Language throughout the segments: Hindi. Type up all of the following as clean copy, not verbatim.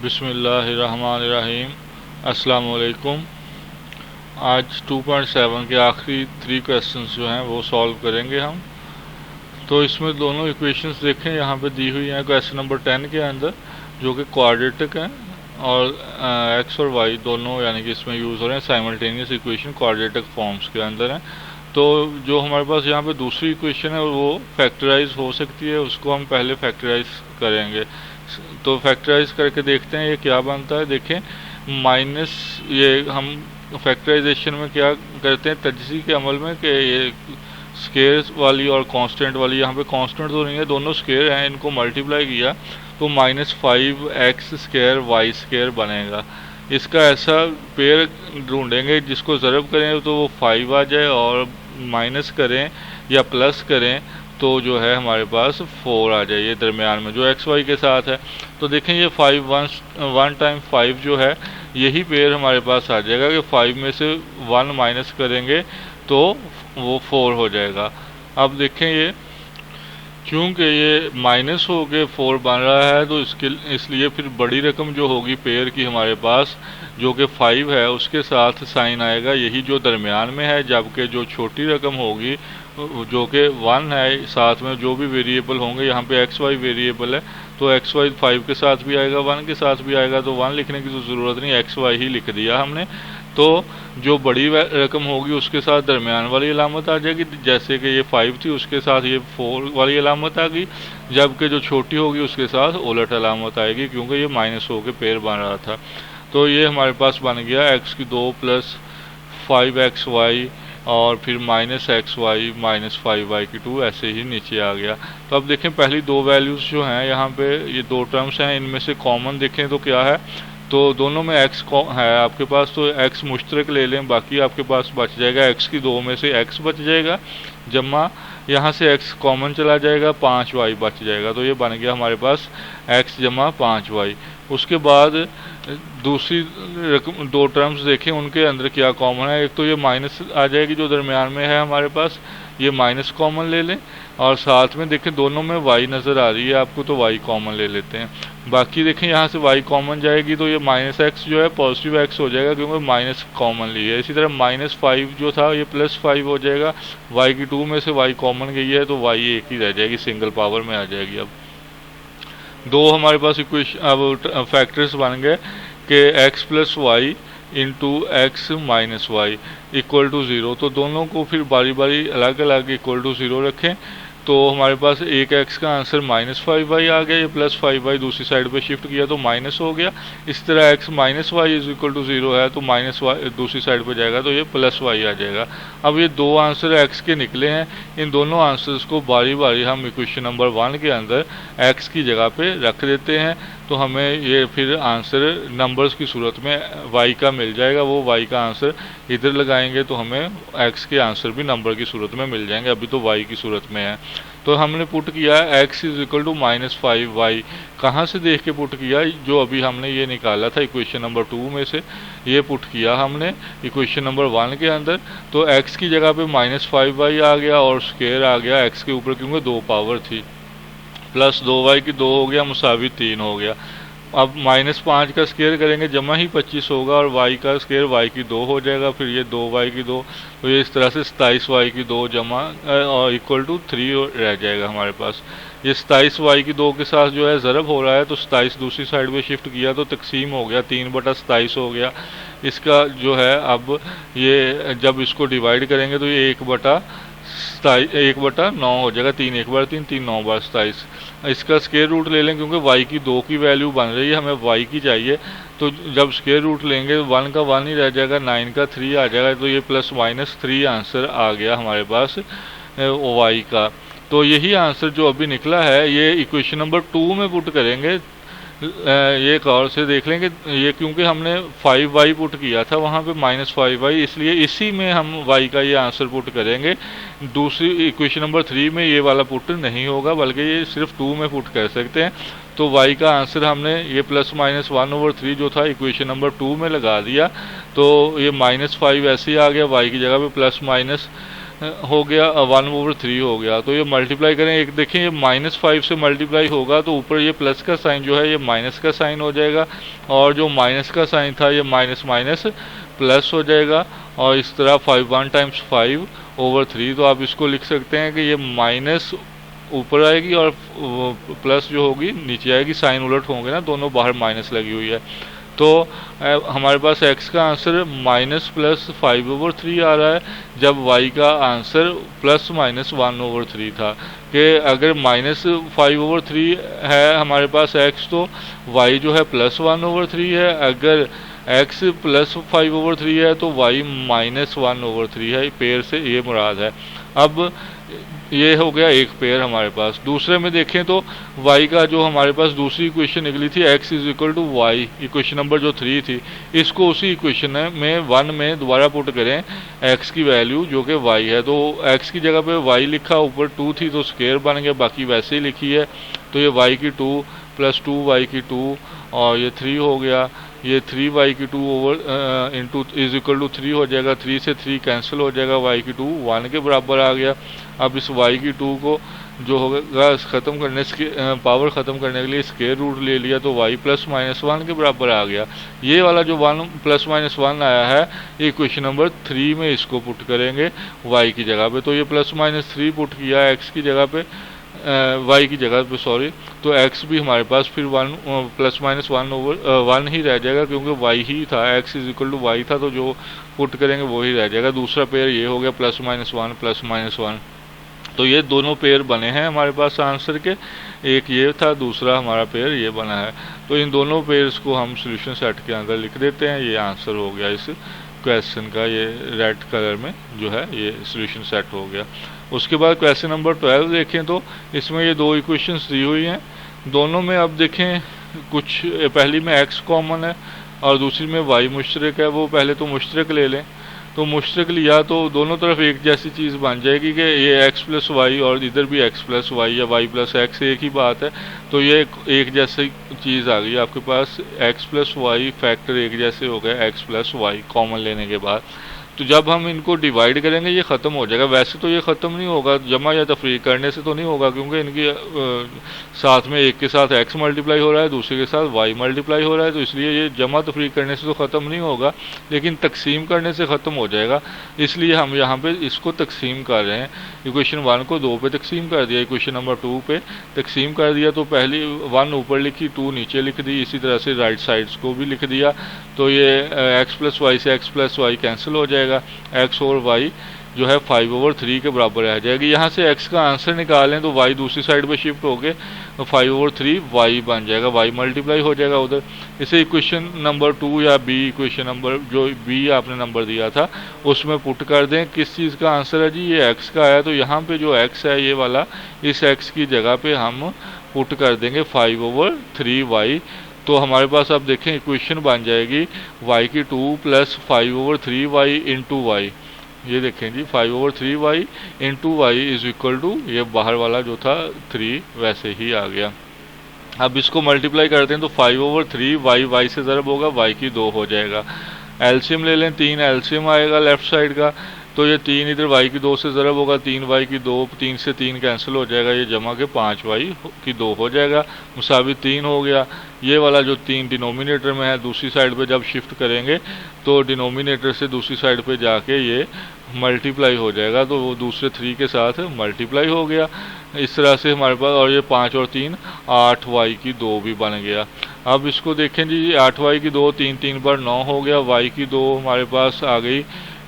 बिस्मिल्लाहिर्रहमानिर्रहीम। अस्सलाम वालेकुम। आज 2.7 के आखिरी 3 क्वेश्चंस जो हैं वो सॉल्व करेंगे हम। तो इसमें दोनों इक्वेशंस देखें, यहाँ पे दी हुई हैं क्वेश्चन नंबर 10 के अंदर, जो कि क्वाड्रेटिक हैं और एक्स और वाई दोनों यानी कि इसमें यूज़ हो रहे हैं साइमल्टेनियस इक्वेशन क्वाड्रेटिक फॉर्म्स के अंदर हैं। तो जो हमारे पास यहाँ पे दूसरी इक्वेशन है वो फैक्टराइज हो सकती है, उसको हम पहले फैक्टराइज करेंगे। तो फैक्टराइज करके देखते हैं ये क्या बनता है। देखें, माइनस ये हम फैक्टराइजेशन में क्या करते हैं तजज़ी के अमल में कि ये स्केयर वाली और कांस्टेंट वाली, यहाँ पे कांस्टेंट तो नहीं है, दोनों स्केयर हैं, इनको मल्टीप्लाई किया तो -5x² y² बनेगा। इसका ऐसा पेयर ढूंढेंगे जिसको ज़रब करें तो वो 5 आ जाए और माइनस करें या प्लस करें तो जो है हमारे पास 4 आ जाए, ये दरमियान में जो एक्स वाई के साथ है। तो देखें ये 5 1 टाइम 5 जो है यही पेयर हमारे पास आ जाएगा कि 5 में से 1 माइनस करेंगे तो वो 4 हो जाएगा। अब देखें ये क्योंकि ये माइनस हो के 4 बन रहा है तो इसलिए फिर बड़ी रकम जो होगी पेयर की हमारे पास जो कि 5 है उसके साथ साइन आएगा यही जो दरमियान में है, जबकि जो छोटी रकम होगी जो कि 1 है, साथ में जो भी वेरिएबल होंगे, यहाँ पे एक्स वाई वेरिएबल है तो एक्स वाई 5 के साथ भी आएगा 1 के साथ भी आएगा, तो 1 लिखने की तो ज़रूरत नहीं, एक्स वाई ही लिख दिया हमने। तो जो बड़ी रकम होगी उसके साथ दरमियान वाली अलामत आ जाएगी, जैसे कि ये 5 थी उसके साथ ये 4 वाली अलामत आ गई, जबकि जो छोटी होगी उसके साथ उलट अलामत आएगी क्योंकि ये माइनस हो के पेयर बन रहा था। तो ये हमारे पास बन गया x² + 5xy और फिर -xy - 5y2 ऐसे ही नीचे आ गया। तो अब देखें पहली दो वैल्यूज़ जो हैं यहाँ पे ये दो टर्म्स हैं, इनमें से कॉमन देखें तो क्या है, तो दोनों में x है आपके पास, तो x मुश्तरक ले लें, बाकी आपके पास बच जाएगा x की 2 में से x बच जाएगा, जमा यहाँ से x कॉमन चला जाएगा 5y बच जाएगा। तो ये बन गया हमारे पास x जमा 5y। उसके बाद दूसरी रकम दो टर्म्स देखें उनके अंदर क्या कॉमन है, एक तो ये माइनस आ जाएगी जो दरमियान में है हमारे पास, ये माइनस कॉमन ले लें और साथ में देखें दोनों में y नज़र आ रही है आपको तो y कॉमन ले लेते हैं। बाकी देखें यहाँ से y कॉमन जाएगी तो ये -x जो है पॉजिटिव x हो जाएगा क्योंकि माइनस कॉमन ली है। इसी तरह -5 जो था ये +5 हो जाएगा, y की 2 में से y कॉमन गई है तो y एक ही रह जाएगी, सिंगल पावर में आ जाएगी। अब दो हमारे पास इक्वेशन अब फैक्टर्स बन गए कि x + y × x - y = 0। तो दोनों को फिर बारी बारी अलग अलग = 0 रखें तो हमारे पास एक x का आंसर -5y आ गया, ये +5y दूसरी साइड पे शिफ्ट किया तो माइनस हो गया। इस तरह x - y = 0 है तो -y दूसरी साइड पे जाएगा तो ये +y आ जाएगा। अब ये दो आंसर x के निकले हैं, इन दोनों आंसर्स को बारी बारी हम इक्वेशन नंबर 1 के अंदर x की जगह पे रख देते हैं तो हमें ये फिर आंसर नंबर्स की सूरत में y का मिल जाएगा। वो y का आंसर इधर लगाएंगे तो हमें x के आंसर भी नंबर की सूरत में मिल जाएंगे, अभी तो y की सूरत में है। तो हमने पुट किया x = -5y, कहाँ से देख के पुट किया, जो अभी हमने ये निकाला था इक्वेशन नंबर 2 में से, ये पुट किया हमने इक्वेशन नंबर 1 के अंदर। तो x की जगह पे -5y आ गया और स्क्वायर आ गया x के ऊपर क्योंकि 2 पावर थी, प्लस 2y की 2 हो गया मुसावी 3 हो गया। अब -5 का स्क्वायर करेंगे जमा ही 25 होगा और y का स्क्वायर y की 2 हो जाएगा, फिर ये 2y की 2, तो ये इस तरह से 27y की 2 जमा और = 3 रह जाएगा हमारे पास। ये 27y की 2 के साथ जो है ज़रब हो रहा है तो 27 दूसरी साइड पे शिफ्ट किया तो तकसीम हो गया, 3/27 हो गया। इसका जो है अब ये जब इसको डिवाइड करेंगे तो ये 1/9 हो जाएगा, 3 1 बार 3 3 9 बार 27। इसका स्क्वायर रूट ले लें क्योंकि y की 2 की वैल्यू बन रही है, हमें y की चाहिए, तो जब स्क्वायर रूट लेंगे 1 का 1 ही रह जाएगा, 9 का 3 आ जाएगा, तो ये ±3 आंसर आ गया हमारे पास y का। तो यही आंसर जो अभी निकला है ये इक्वेशन नंबर 2 में पुट करेंगे। ये एक और से देख लेंगे, ये क्योंकि हमने 5y पुट किया था वहाँ पे -5y, इसलिए इसी में हम y का ये आंसर पुट करेंगे। दूसरी इक्वेशन नंबर 3 में ये वाला पुट नहीं होगा बल्कि ये सिर्फ 2 में पुट कर सकते हैं। तो y का आंसर हमने ये ±1/3 जो था इक्वेशन नंबर 2 में लगा दिया, तो ये -5 ऐसे ही आ गया, y की जगह पे हो गया 1/3 हो गया। तो ये मल्टीप्लाई करें, एक देखें ये -5 से मल्टीप्लाई होगा तो ऊपर ये प्लस का साइन जो है ये माइनस का साइन हो जाएगा, और जो माइनस का साइन था ये माइनस माइनस प्लस हो जाएगा। और इस तरह 1 टाइम्स 5/3, तो आप इसको लिख सकते हैं कि ये माइनस ऊपर आएगी और प्लस जो होगी नीचे आएगी, साइन उलट होंगे ना, दोनों बाहर माइनस लगी हुई है। तो हमारे पास x का आंसर -+5/3 आ रहा है, जब y का आंसर +-1/3 था। कि अगर -5/3 है हमारे पास x, तो y जो है +1/3 है, अगर x +5/3 है तो y -1/3 है। पेयर से ये मुराद है। अब ये हो गया एक पेयर हमारे पास। दूसरे में देखें तो y का जो हमारे पास दूसरी इक्वेशन निकली थी x = y, इक्वेशन नंबर जो 3 थी, इसको उसी इक्वेशन में 1 में दोबारा पुट करें x की वैल्यू जो कि y है। तो x की जगह पे y लिखा, ऊपर 2 थी तो स्क्वायर बन गया, बाकी वैसे ही लिखी है। तो ये y की 2 + 2y की 2 और ये 3 हो गया। ये 3y की 2 = 3 हो जाएगा। 3 से 3 कैंसिल हो जाएगा, y की 2 1 के बराबर आ गया। अब इस y की 2 को जो होगा ख़त्म करने से पावर ख़त्म करने के लिए स्क्वायर रूट ले लिया, तो y +-1 के बराबर आ गया। ये वाला जो 1 +-1 आया है, इक्वेशन नंबर 3 में इसको पुट करेंगे y की जगह पे। तो ये +-3 पुट किया x की जगह पे, y की जगह पे सॉरी। तो x भी हमारे पास फिर 1 +-1 ही रह जाएगा, क्योंकि y ही था, x = y था, तो जो पुट करेंगे वो ही रह जाएगा। दूसरा पेयर ये हो गया +-1 +-1। तो ये दोनों पेयर बने हैं हमारे पास आंसर के, एक ये था, दूसरा हमारा पेयर ये बना है। तो इन दोनों पेयर्स को हम सोल्यूशन सेट के अंदर लिख देते हैं। ये आंसर हो गया इस क्वेश्चन का, ये रेड कलर में जो है ये सोल्यूशन सेट हो गया। उसके बाद क्वेश्चन नंबर 12 देखें तो इसमें ये दो इक्वेशंस दी हुई हैं। दोनों में अब देखें कुछ, पहली में x कॉमन है और दूसरी में y मुश्तरक है। वो पहले तो मुश्तरक ले लें। तो मुश्तरक लिया तो दोनों तरफ एक जैसी चीज़ बन जाएगी कि ये x + y और इधर भी x + y या y + x एक ही बात है। तो ये एक जैसी चीज़ आ गई आपके पास, x + y फैक्टर एक जैसे हो गए x + y कॉमन लेने के बाद। तो जब हम इनको डिवाइड करेंगे ये ख़त्म हो जाएगा। वैसे तो ये ख़त्म नहीं होगा, जमा या तफरीक करने से तो नहीं होगा, क्योंकि इनकी साथ में एक के साथ x मल्टीप्लाई हो रहा है, दूसरे के साथ y मल्टीप्लाई हो रहा है, तो इसलिए ये जमा तफरीक करने से तो ख़त्म नहीं होगा, लेकिन तकसीम करने से ख़त्म हो जाएगा। इसलिए हम यहाँ पे इसको तकसीम कर रहे हैं। इक्वेशन 1 को 2 पे तकसीम कर दिया, इक्वेशन नंबर 2 पे तकसीम कर दिया। तो पहली 1 ऊपर लिखी, 2 नीचे लिख दी, इसी तरह से राइट साइड्स को भी लिख दिया। तो ये x + y से x + y कैंसिल हो जाएगा, x और y जो है 5/3 के बराबर रह जाएगी। यहाँ से x का आंसर निकालें तो y दूसरी साइड पे शिफ्ट हो गए, 5/3 y बन जाएगा, y मल्टीप्लाई हो जाएगा उधर। इसे इक्वेशन नंबर 2 या b इक्वेशन नंबर जो b आपने नंबर दिया था उसमें पुट कर दें। किस चीज़ का आंसर है जी, ये x का है। तो यहाँ पे जो x है ये वाला, इस x की जगह पे हम पुट कर देंगे 5/3y। तो हमारे पास अब देखें इक्वेशन बन जाएगी y की 2 + 5/3y × y। ये देखें जी 5/3y × y = ये बाहर वाला जो था 3 वैसे ही आ गया। अब इसको मल्टीप्लाई करते हैं तो 5/3 y से ज़रब होगा, y की 2 हो जाएगा। एलसीएम ले लें, 3 एलसीएम आएगा लेफ्ट साइड का। तो ये 3 इधर y की 2 से ज़रब होगा, 3y की 2, 3 से 3 कैंसिल हो जाएगा, ये जमा के 5y की 2 हो जाएगा, मुसावित 3 हो गया। ये वाला जो 3 डिनोमिनेटर में है, दूसरी साइड पे जब शिफ्ट करेंगे तो डिनोमिनेटर से दूसरी साइड पे जाके ये मल्टीप्लाई हो जाएगा, तो वो दूसरे 3 के साथ मल्टीप्लाई हो गया। इस तरह से हमारे पास, और ये 5 और 3 8y की 2 भी बन गया। अब इसको देखें जी, 8y की 2, 3 3 बार 9 हो गया, y की 2 हमारे पास आ गई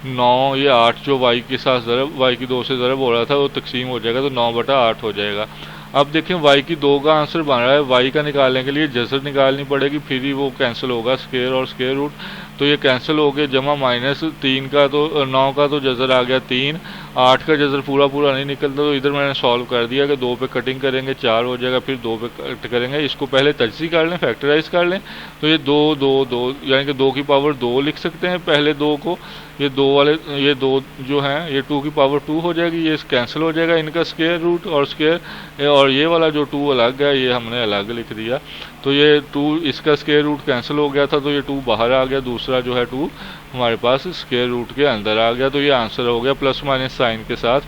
9। ये 8 जो y के साथ ज़रब, y की 2 से ज़रब हो रहा था वो तकसीम हो जाएगा, तो 9/8 हो जाएगा। अब देखें y की 2 का आंसर बन रहा है, y का निकालने के लिए जज़र निकालनी पड़ेगी, फिर ही वो कैंसिल होगा, स्क्वायर और स्क्वायर रूट। तो ये कैंसिल हो गए, जमा -3 का, तो 9 का तो जज़र आ गया 3, 8 का जज़र पूरा नहीं निकलता। तो इधर मैंने सॉल्व कर दिया कि 2 पे कटिंग करेंगे 4 हो जाएगा, फिर 2 पे कट करेंगे। इसको पहले तजज़ी कर लें, फैक्टराइज कर लें। तो ये 2 2 2 यानी कि 2 की पावर 2 लिख सकते हैं पहले 2 को। ये 2 वाले, ये 2 जो हैं ये 2 की पावर 2 हो जाएगी, ये कैंसिल हो जाएगा, इनका स्क्वायर रूट और स्क्वायर, और ये वाला जो 2 अलग है ये हमने अलग लिख दिया। तो ये 2 इसका स्क्वायर रूट कैंसिल हो गया था, तो ये 2 बाहर आ गया, दूसरा जो है 2 हमारे पास स्क्वायर रूट के अंदर आ गया। तो ये आंसर हो गया प्लस माइनस साइन के साथ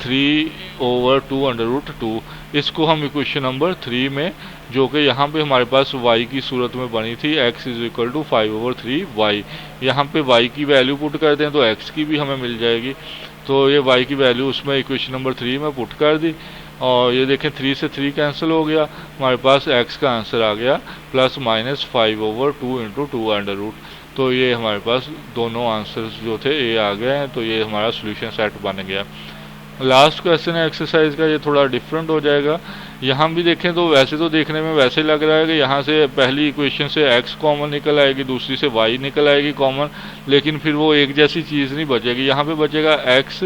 3/2 इसको हम इक्वेशन नंबर 3 में, जो कि यहाँ पे हमारे पास y की सूरत में बनी थी, x is equal to 5/3y, यहाँ पे y की वैल्यू पुट कर दें तो x की भी हमें मिल जाएगी। तो ये y की वैल्यू उसमें इक्वेशन नंबर 3 में पुट कर दी, और ये देखें 3 से 3 कैंसिल हो गया, हमारे पास x का आंसर आ गया प्लस माइनस 5/2 × 2√। तो ये हमारे पास दोनों आंसर्स जो थे ये आ गए हैं। तो ये हमारा सोल्यूशन सेट बन गया। लास्ट क्वेश्चन है एक्सरसाइज का, ये थोड़ा डिफरेंट हो जाएगा। यहाँ भी देखें तो वैसे तो देखने में वैसे लग रहा है कि यहाँ से पहली इक्वेशन से x कॉमन निकल आएगी, दूसरी से y निकल आएगी कॉमन, लेकिन फिर वो एक जैसी चीज़ नहीं बचेगी। यहाँ पे बचेगा x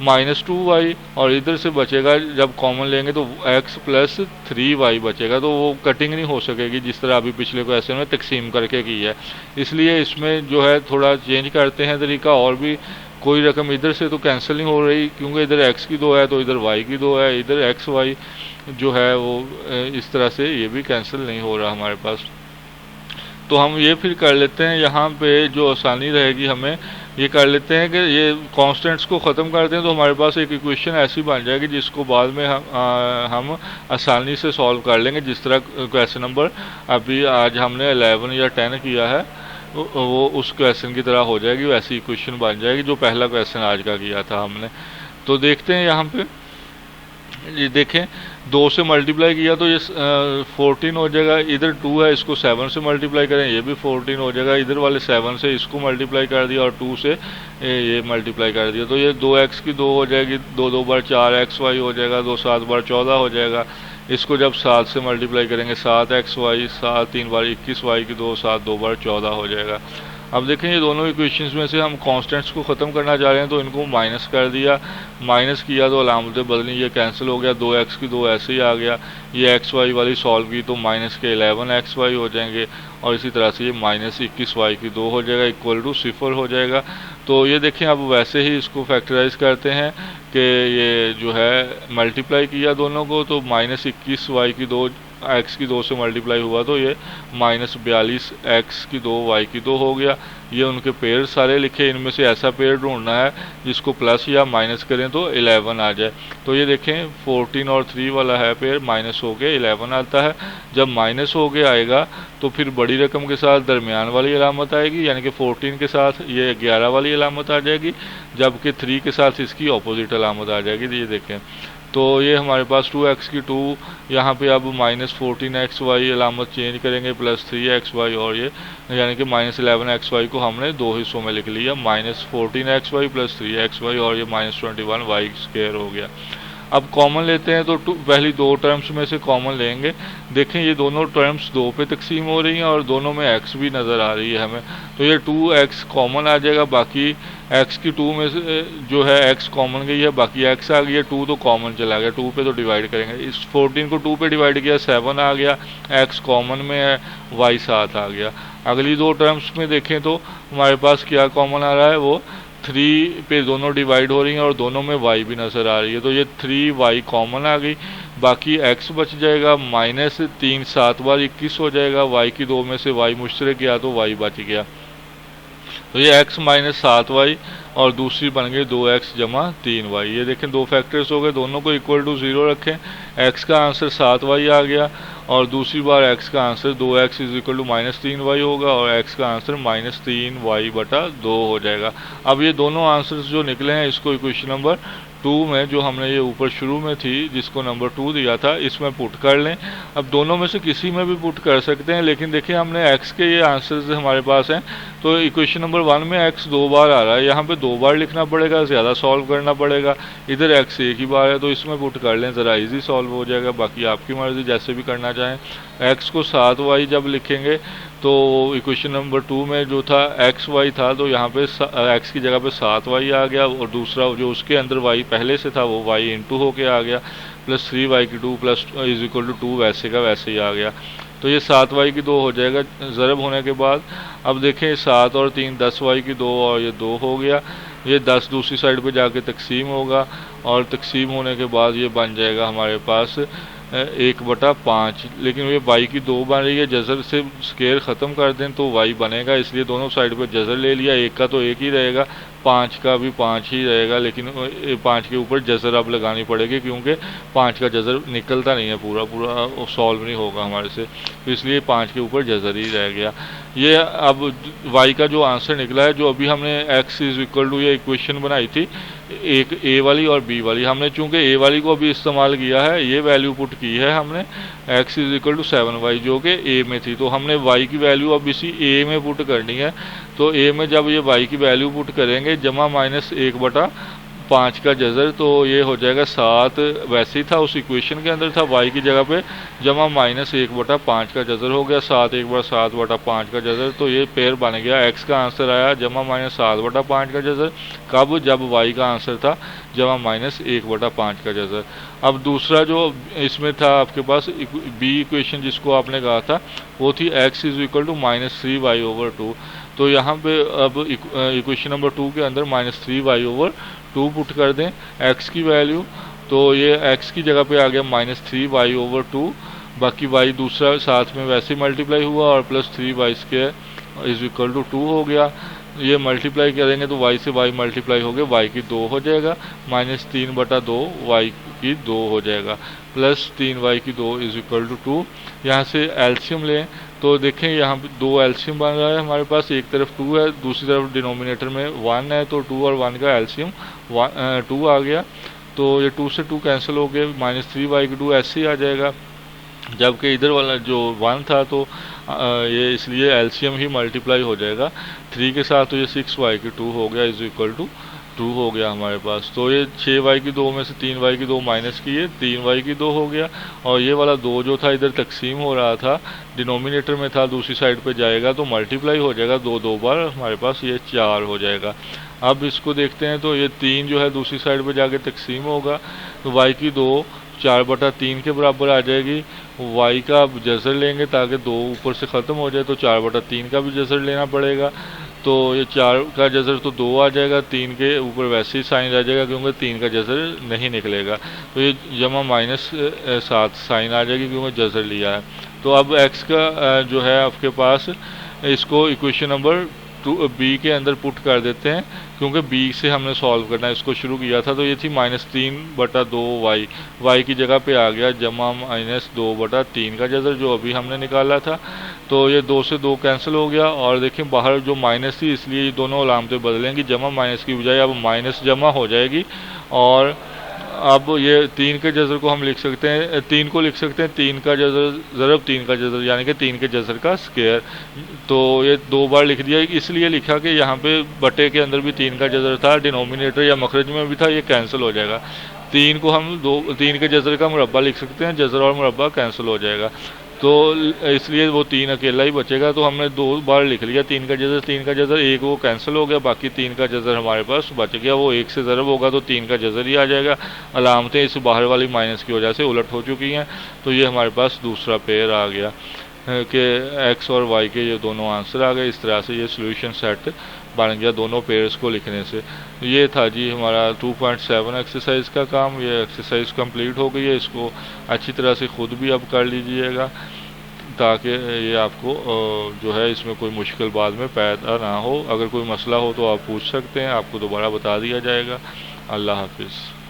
माइनस 2y, और इधर से बचेगा जब कॉमन लेंगे तो x प्लस 3y बचेगा। तो वो कटिंग नहीं हो सकेगी जिस तरह अभी पिछले क्वेश्चन में तकसीम करके की है। इसलिए इसमें जो है थोड़ा चेंज करते हैं तरीका, और भी कोई रकम इधर से तो कैंसिल नहीं हो रही, क्योंकि इधर x की 2 है तो इधर y की 2 है, इधर x y जो है वो इस तरह से ये भी कैंसिल नहीं हो रहा हमारे पास। तो हम ये फिर कर लेते हैं, यहाँ पे जो आसानी रहेगी हमें ये कर लेते हैं कि ये कांस्टेंट्स को ख़त्म करते हैं, तो हमारे पास एक इक्वेशन ऐसी बन जाएगी जिसको बाद में हम आसानी से सॉल्व कर लेंगे। जिस तरह क्वेश्चन नंबर अभी आज हमने 11 या 10 किया है, वो उस क्वेश्चन की तरह हो जाएगी, वैसी इक्वेशन बन जाएगी जो पहला क्वेश्चन आज का किया था हमने। तो देखते हैं यहाँ पे, ये देखें 2 से मल्टीप्लाई किया तो ये 14 हो जाएगा, इधर 2 है इसको 7 से मल्टीप्लाई करें ये भी 14 हो जाएगा, इधर वाले 7 से इसको मल्टीप्लाई कर दिया और 2 से ये मल्टीप्लाई कर दिया, तो ये 2x की 2 हो जाएगी, 2 2 बार 4xy हो जाएगा, 2 7 बार 14 हो जाएगा। इसको जब 7 से मल्टीप्लाई करेंगे 7xy, 7 3 बार 21y की 2, 7 2 बार 14 हो जाएगा। अब देखें ये दोनों इक्वेशंस में से हम कांस्टेंट्स को ख़त्म करना चाह रहे हैं, तो इनको माइनस कर दिया, माइनस किया तो अलामतें बदली, ये कैंसिल हो गया, 2x की 2 ऐसे ही आ गया। ये xy वाली सॉल्व की तो माइनस के 11xy हो जाएंगे, और इसी तरह से ये माइनस 21y की 2 हो जाएगा, इक्वल टू 0 हो जाएगा। तो ये देखें अब वैसे ही इसको फैक्टराइज करते हैं कि ये जो है मल्टीप्लाई किया दोनों को, तो माइनस 21y की 2 x की 2 से मल्टीप्लाई हुआ तो ये माइनस 42 x की 2 y की 2 हो गया। ये उनके पेयर सारे लिखे, इनमें से ऐसा पेयर ढूंढना है जिसको प्लस या माइनस करें तो 11 आ जाए। तो ये देखें 14 और 3 वाला है पेयर, माइनस हो के 11 आता है। जब माइनस हो के आएगा तो फिर बड़ी रकम के साथ दरमियान वाली अलामत आएगी, यानी कि 14 के साथ ये 11 वाली अलामत आ जाएगी, जबकि 3 के साथ इसकी अपोजिट अलामत आ जाएगी। ये देखें तो ये हमारे पास 2x की 2, यहाँ पे अब माइनस 14xy अलामत चेंज करेंगे, प्लस 3xy, और ये यानी कि माइनस 11xy को हमने 2 हिस्सों में लिख लिया, माइनस 14xy प्लस 3xy, और ये माइनस 21y² हो गया। अब कॉमन लेते हैं तो पहली 2 टर्म्स में से कॉमन लेंगे। देखें ये दोनों टर्म्स 2 पे तकसीम हो रही हैं और दोनों में x भी नज़र आ रही है हमें, तो ये 2x कॉमन आ जाएगा। बाकी x की 2 में से जो है x कॉमन गई है, बाकी x आ गई है, 2 तो कॉमन चला गया, 2 पे तो डिवाइड करेंगे। इस 14 को 2 पे डिवाइड किया 7 आ गया, x कॉमन में है, y 7 आ गया। अगली 2 टर्म्स में देखें तो हमारे पास क्या कॉमन आ रहा है, वो 3 पे दोनों डिवाइड हो रही हैं और दोनों में y भी नज़र आ रही है, तो ये 3y कॉमन आ गई। बाकी x बच जाएगा, माइनस 3 7 बार 21 हो जाएगा, y की 2 में से y मुश्तरक किया तो y बच गया, तो ये x माइनस 7y और दूसरी बन गई 2x जमा 3y। ये देखें 2 फैक्टर्स हो गए, दोनों को इक्वल टू 0 रखें, x का आंसर 7y आ गया और दूसरी बार x का answer 2x is equal to minus 3y होगा और x का आंसर माइनस 3y बटा 2 हो जाएगा। अब ये दोनों आंसर्स जो निकले हैं इसको इक्वेशन नंबर 2 में, जो हमने ये ऊपर शुरू में थी जिसको नंबर 2 दिया था, इसमें पुट कर लें। अब दोनों में से किसी में भी पुट कर सकते हैं, लेकिन देखिए हमने x के ये आंसर्स हमारे पास हैं, तो इक्वेशन नंबर 1 में x 2 बार आ रहा है, यहाँ पे 2 बार लिखना पड़ेगा, ज़्यादा सॉल्व करना पड़ेगा। इधर x एक ही बार है तो इसमें पुट कर लें, ज़रा इजी सॉल्व हो जाएगा। बाकी आपकी मर्ज़ी, जैसे भी करना चाहें। x को 7y जब लिखेंगे तो इक्वेशन नंबर 2 में जो था xy था, तो यहाँ पे x की जगह पे 7y आ गया और दूसरा जो उसके अंदर y पहले से था वो y इंटू होके आ गया, प्लस 3y की 2 प्लस इज इक्वल टू 2 वैसे का वैसे ही आ गया। तो ये 7y की 2 हो जाएगा ज़रब होने के बाद। अब देखें 7 और 3 10y की 2 और ये 2 हो गया, ये 10 दूसरी साइड पे जाके तकसीम होगा और तकसीम होने के बाद ये बन जाएगा हमारे पास 1/5, लेकिन ये y की 2 बन रही है, जजर से स्केयर ख़त्म कर दें तो y बनेगा, इसलिए दोनों साइड पर जजर ले लिया। 1 का तो 1 ही रहेगा, 5 का भी 5 ही रहेगा, लेकिन 5 के ऊपर जजर अब लगानी पड़ेगी क्योंकि 5 का जजर निकलता नहीं है, पूरा पूरा सॉल्व नहीं होगा हमारे से, तो इसलिए 5 के ऊपर जजर ही रह गया। ये अब y का जो आंसर निकला है, जो अभी हमने x इज इक्वल टू ये इक्वेशन बनाई थी, एक a वाली और b वाली, हमने चूंकि a वाली को अभी इस्तेमाल किया है, ये वैल्यू पुट की है हमने x is equal to 7y जो कि a में थी, तो हमने y की वैल्यू अब इसी a में पुट करनी है। तो a में जब ये y की वैल्यू पुट करेंगे जमा -1/5 का जजर, तो ये हो जाएगा 7, वैसे ही था उस इक्वेशन के अंदर था, y की जगह पे जमा -1/5 का जजर हो गया, 7 1/7/5 का जजर, तो ये पेयर बन गया। x का आंसर आया जमा -7/5 का जजर, कब? जब y का आंसर था जमा -1/5 का जजर। अब दूसरा जो इसमें था आपके पास बी इक्वेशन जिसको आपने कहा था, वो थी x is equal to -3y/2, तो यहाँ पे अब इक्वेशन नंबर 2 के अंदर -3y/2 पुट कर दें x की वैल्यू, तो ये x की जगह पे आ गया -3y/2, बाकी y दूसरा साथ में वैसे मल्टीप्लाई हुआ और +3y² इज इक्वल टू 2 हो गया। ये मल्टीप्लाई करेंगे तो y से y मल्टीप्लाई हो गया, y की 2 हो जाएगा, -3/2 y की 2 हो जाएगा, +3y की 2 इज इक्वल टू 2। यहाँ से एल्शियम लें तो देखें यहाँ पे 2 एल्शियम बन रहा है हमारे पास, एक तरफ 2 है, दूसरी तरफ डिनोमिनेटर में 1 है, तो 2 और 1 का एल्शियम 2 आ गया, तो ये 2 से 2 कैंसिल हो गए, -3y की 2 ऐसे ही आ जाएगा, जबकि इधर वाला जो 1 था तो ये इसलिए एलसीएम ही मल्टीप्लाई हो जाएगा 3 के साथ, तो ये 6y की 2 हो गया इज इक्वल टू 2 हो गया हमारे पास। तो ये 6y की 2 में से 3y की 2 माइनस किए, 3y की 2 हो गया, और ये वाला 2 जो था इधर तकसीम हो रहा था, डिनोमिनेटर में था, दूसरी साइड पे जाएगा तो मल्टीप्लाई हो जाएगा 2 बार, हमारे पास ये 4 हो जाएगा। अब इसको देखते हैं तो ये 3 जो है दूसरी साइड पे जाके तकसीम होगा, तो y की 2 4/3 के बराबर आ जाएगी। y का जजर लेंगे ताकि 2 ऊपर से ख़त्म हो जाए, तो 4/3 का भी जजर लेना पड़ेगा, तो ये 4 का जजर तो 2 आ जाएगा, 3 के ऊपर वैसे ही साइन रह जाएगा क्योंकि 3 का जजर नहीं निकलेगा, तो ये जमा -7 साइन आ जाएगी क्योंकि जजर लिया है। तो अब x का जो है आपके पास, इसको इक्वेशन नंबर बी के अंदर पुट कर देते हैं क्योंकि बी से हमने सॉल्व करना है, इसको शुरू किया था, तो ये थी -3/2y, y की जगह पे आ गया जमा -2/3 का जजर जो अभी हमने निकाला था, तो ये 2 से 2 कैंसिल हो गया, और देखें बाहर जो माइनस थी इसलिए ये दोनों अलामतें बदलेंगी, जमा माइनस की बजाय अब माइनस जमा हो जाएगी, और अब ये 3 के जजर को हम लिख सकते हैं, 3 को लिख सकते हैं 3 का जजर ज़रब 3 का जजर, यानी कि 3 के जजर का स्क्वायर, तो ये 2 बार लिख दिया, इसलिए लिखा कि यहाँ पे बटे के अंदर भी 3 का जजर था, डिनोमिनेटर या मखरज में भी था, ये कैंसिल हो जाएगा। 3 को हम 3 के जजर का मुरब्बा लिख सकते हैं, जजर और मुरब्बा कैंसिल हो जाएगा, तो इसलिए वो 3 अकेला ही बचेगा, तो हमने 2 बार लिख लिया 3 का जजर, एक वो कैंसिल हो गया, बाकी 3 का जजर हमारे पास बच गया, वो 1 से ज़रब होगा तो 3 का जजर ही आ जाएगा। अलामतें इस बाहर वाली माइनस की वजह से उलट हो चुकी हैं, तो ये हमारे पास दूसरा पेयर आ गया कि x और y के ये दोनों आंसर आ गए। इस तरह से ये सोल्यूशन सेट बन गया दोनों पेयर्स को लिखने से। ये था जी हमारा 2.7 एक्सरसाइज का काम, ये एक्सरसाइज कंप्लीट हो गई है, इसको अच्छी तरह से ख़ुद भी अब कर लीजिएगा ताकि ये आपको जो है इसमें कोई मुश्किल बाद में पैदा ना हो। अगर कोई मसला हो तो आप पूछ सकते हैं, आपको दोबारा बता दिया जाएगा। अल्लाह हाफिज़।